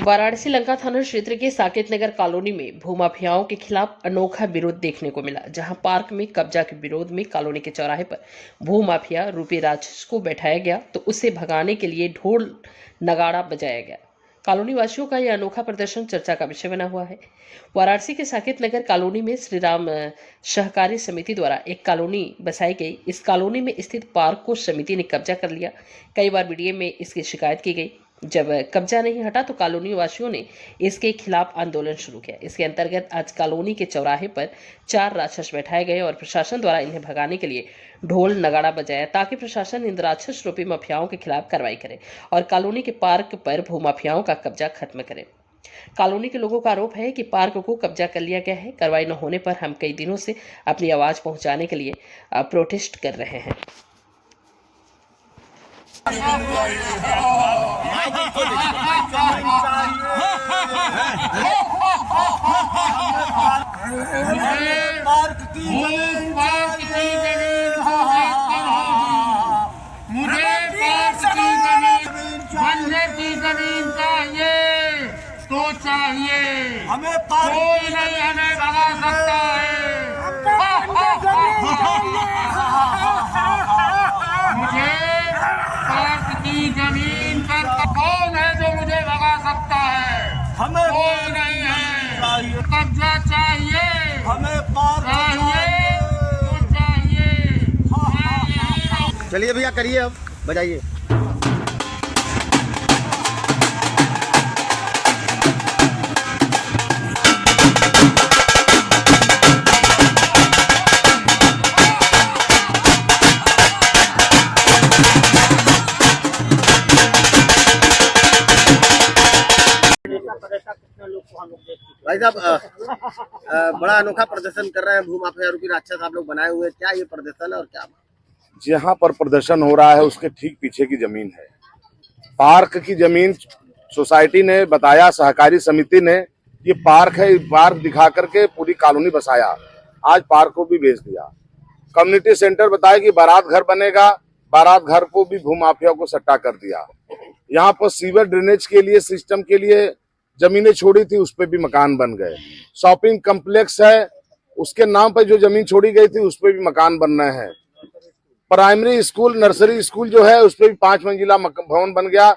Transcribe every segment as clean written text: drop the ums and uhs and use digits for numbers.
वाराणसी लंका थाना क्षेत्र के साकेत नगर कॉलोनी में भूमाफियाओं के खिलाफ अनोखा विरोध देखने को मिला, जहां पार्क में कब्जा के विरोध में कॉलोनी के चौराहे पर भूमाफिया रूपी राक्षस को बैठाया गया तो उसे भगाने के लिए ढोल नगाड़ा बजाया गया। कॉलोनी वासियों का यह अनोखा प्रदर्शन चर्चा का विषय बना हुआ है। वाराणसी के साकेत नगर कॉलोनी में श्री राम सहकारी समिति द्वारा एक कॉलोनी बसाई गई। इस कॉलोनी में स्थित पार्क को समिति ने कब्जा कर लिया। कई बार मीडिया में इसकी शिकायत की गई। जब कब्जा नहीं हटा तो कॉलोनी वासियों ने इसके खिलाफ आंदोलन शुरू किया। इसके अंतर्गत आज कॉलोनी के चौराहे पर 4 राक्षस बैठाए गए और प्रशासन द्वारा इन्हें भगाने के लिए ढोल नगाड़ा बजाया, ताकि प्रशासन इन राक्षस रूपी माफियाओं के खिलाफ कार्रवाई करे और कॉलोनी के पार्क पर भूमाफियाओं का कब्जा खत्म करे। कॉलोनी के लोगों का आरोप है कि पार्क को कब्जा कर लिया गया है। कार्रवाई न होने पर हम कई दिनों से अपनी आवाज पहुंचाने के लिए प्रोटेस्ट कर रहे हैं। पार्क की जमीन मुझे पार्क की जमीन बनने की जमीन चाहिए तो चाहिए, हमें कोई नहीं हमें भगा सकता है। मुझे पार्क की जमीन पर कौन है जो मुझे भगा सकता है? हमें कोई नहीं है। कब्जा चाहिए, हमें पार्क चाहिए। चलिए भैया करिए, अब बजाइए। भाई साहब, बड़ा अनोखा प्रदर्शन कर रहे हैं। भूमाफिया रूपी राक्षस आप लोग बनाए हुए, क्या ये प्रदर्शन है और क्या? जहाँ पर प्रदर्शन हो रहा है उसके ठीक पीछे की जमीन है, पार्क की जमीन। सोसाइटी ने बताया, सहकारी समिति ने, ये पार्क है, पार्क दिखा करके पूरी कॉलोनी बसाया। आज पार्क को भी बेच दिया। कम्युनिटी सेंटर बताया कि बारात घर बनेगा, बारात घर को भी भूमाफिया को सट्टा कर दिया। यहाँ पर सीवर ड्रेनेज के लिए, सिस्टम के लिए जमीनें छोड़ी थी, उस पर भी मकान बन गए। शॉपिंग कम्प्लेक्स है, उसके नाम पर जो जमीन छोड़ी गई थी उस पर भी मकान बन रहे हैं। प्राइमरी स्कूल, नर्सरी स्कूल जो है उस पर भी 5 मंजिला भवन बन गया।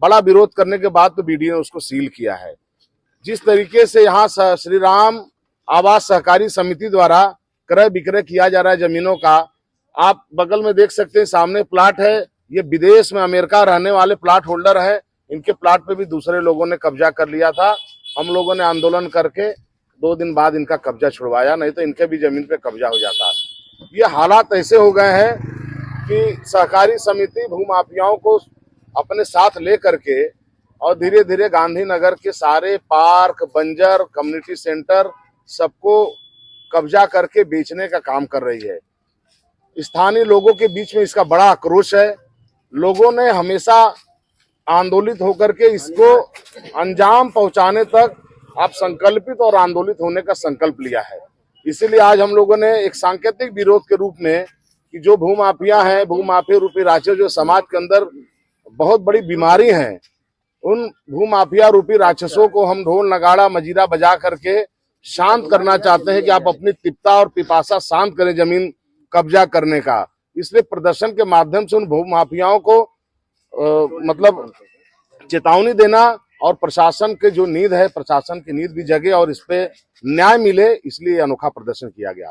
बड़ा विरोध करने के बाद तो बीडीओ ने उसको सील किया है। जिस तरीके से यहाँ श्री राम आवास सहकारी समिति द्वारा क्रय विक्रय किया जा रहा है जमीनों का, आप बगल में देख सकते हैं, सामने प्लाट है। ये विदेश में, अमेरिका रहने वाले प्लाट होल्डर है। इनके प्लाट पे भी दूसरे लोगों ने कब्जा कर लिया था। हम लोगों ने आंदोलन करके 2 दिन बाद इनका कब्जा छुड़वाया, नहीं तो इनके भी जमीन पे कब्जा हो जाता। ये हालात ऐसे हो गए हैं कि सहकारी समिति भूमाफियाओं को अपने साथ ले करके और धीरे धीरे गांधीनगर के सारे पार्क, बंजर, कम्युनिटी सेंटर सबको कब्जा करके बेचने का काम कर रही है। स्थानीय लोगों के बीच में इसका बड़ा आक्रोश है। लोगों ने हमेशा आंदोलित होकर के इसको अंजाम पहुंचाने तक आप संकल्पित और आंदोलित होने का संकल्प लिया है। इसीलिए आज हम लोगों ने एक सांकेतिक विरोध के रूप में कि जो भूमाफिया है, भूमाफिया रूपी राक्षस जो समाज के अंदर बहुत बड़ी बीमारी है, उन भूमाफिया रूपी राक्षसों को हम ढोल नगाड़ा मजीरा बजा करके शांत करना चाहते हैं कि आप अपनी तिप्ता और पिपासा शांत करें जमीन कब्जा करने का। इसलिए प्रदर्शन के माध्यम से उन भूमाफियाओं को मतलब चेतावनी देना और प्रशासन के जो नींद है, प्रशासन की नींद भी जगे और इस पे न्याय मिले, इसलिए अनोखा प्रदर्शन किया गया।